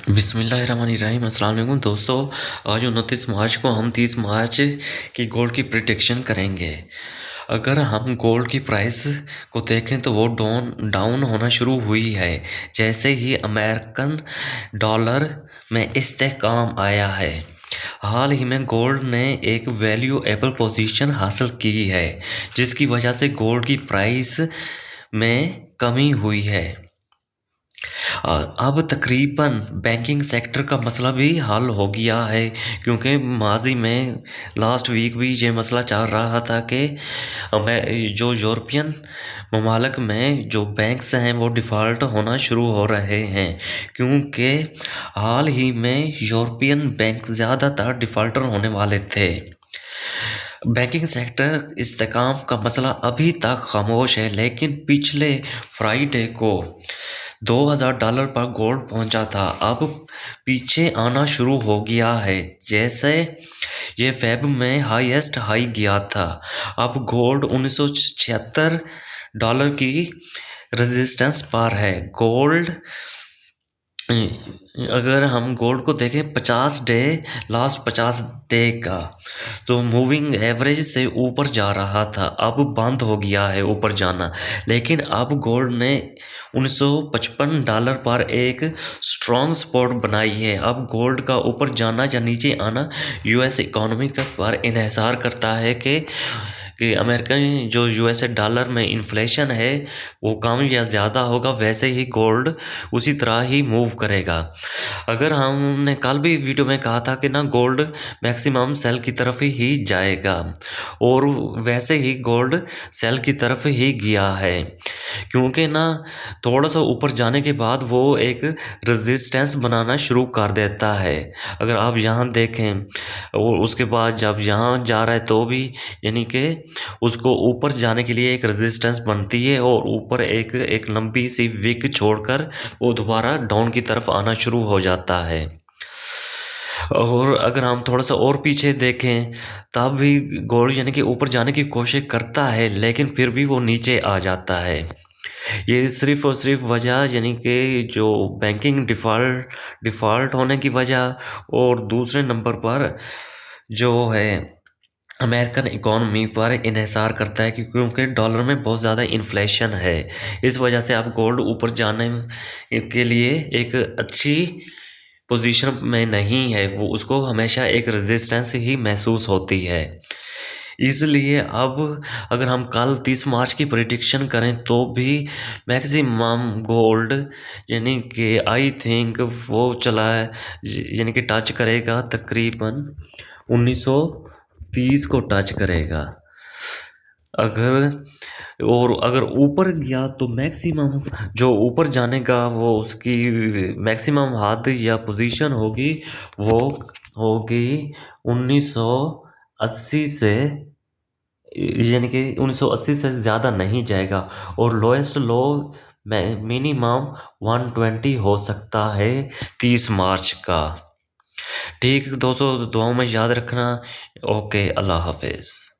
बिस्मिल्लाहिर्रहमानिर्रहीम अस्सलाम वालेकुम दोस्तों। आज 29 मार्च को हम 30 मार्च की गोल्ड की प्रिडिक्शन करेंगे। अगर हम गोल्ड की प्राइस को देखें तो वो डाउन होना शुरू हुई है जैसे ही अमेरिकन डॉलर में इस्तेहकाम आया है। हाल ही में गोल्ड ने एक वैल्यूएबल पोजीशन हासिल की है जिसकी वजह से गोल्ड की प्राइस में कमी हुई है। अब तकरीबन बैंकिंग सेक्टर का मसला भी हल हो गया है क्योंकि माज़ी में लास्ट वीक भी ये मसला चल रहा था कि जो यूरोपियन ममालिक में जो बैंक्स हैं वो डिफ़ॉल्ट होना शुरू हो रहे हैं क्योंकि हाल ही में यूरोपियन बैंक ज़्यादातर डिफ़ॉल्टर होने वाले थे। बैंकिंग सेक्टर इस्तेहकाम का मसला अभी तक खामोश है लेकिन पिछले फ्राइडे को $2000 पर गोल्ड पहुंचा था। अब पीछे आना शुरू हो गया है जैसे ये फेब में हाईएस्ट हाई गया था। अब गोल्ड $1976 की रेजिस्टेंस पर है। अगर हम गोल्ड को देखें 50 डे का तो मूविंग एवरेज से ऊपर जा रहा था, अब बंद हो गया है ऊपर जाना। लेकिन अब गोल्ड ने $1955 पर एक स्ट्रॉन्ग सपोर्ट बनाई है। अब गोल्ड का ऊपर जाना या नीचे आना यूएस इकोनॉमी पर इन्हिसार करता है कि अमेरिकन जो यूएस डॉलर में इन्फ्लेशन है वो कम या ज़्यादा होगा, वैसे ही गोल्ड उसी तरह ही मूव करेगा। अगर हमने कल भी वीडियो में कहा था कि ना गोल्ड मैक्सिमम सेल की तरफ ही जाएगा और वैसे ही गोल्ड सेल की तरफ ही गया है क्योंकि ना थोड़ा सा ऊपर जाने के बाद वो एक रेजिस्टेंस बनाना शुरू कर देता है। अगर आप यहाँ देखें और उसके बाद जब यहाँ जा रहा है तो भी यानी कि उसको ऊपर जाने के लिए एक रेजिस्टेंस बनती है और ऊपर एक लंबी सी विक छोड़कर वो दोबारा डाउन की तरफ आना शुरू हो जाता है। और अगर हम थोड़ा सा और पीछे देखें तब भी गोल्ड यानी कि ऊपर जाने की कोशिश करता है लेकिन फिर भी वो नीचे आ जाता है। ये सिर्फ़ और सिर्फ़ वजह यानी कि जो बैंकिंग डिफ़ॉल्ट होने की वजह और दूसरे नंबर पर जो है अमेरिकन इकोनॉमी पर इन्हिसार करता है क्योंकि डॉलर में बहुत ज़्यादा इन्फ्लेशन है। इस वजह से अब गोल्ड ऊपर जाने के लिए एक अच्छी पोजीशन में नहीं है, वो उसको हमेशा एक रेजिस्टेंस ही महसूस होती है। इसलिए अब अगर हम कल 30 मार्च की प्रेडिक्शन करें तो भी मैक्सिमम गोल्ड यानी कि आई थिंक वो चला है यानी कि टच करेगा तकरीबन 1930 को टच करेगा। अगर ऊपर गया तो मैक्सिमम जो ऊपर जाने का वो उसकी मैक्सिमम हद या पोजीशन होगी वो होगी 1980 से यानी कि 1980 से ज़्यादा नहीं जाएगा और लोएस्ट लो मिनिमम 120 हो सकता है 30 मार्च का। ठीक दोस्तों, दुआओं में याद रखना। ओके, अल्लाह हाफिज़।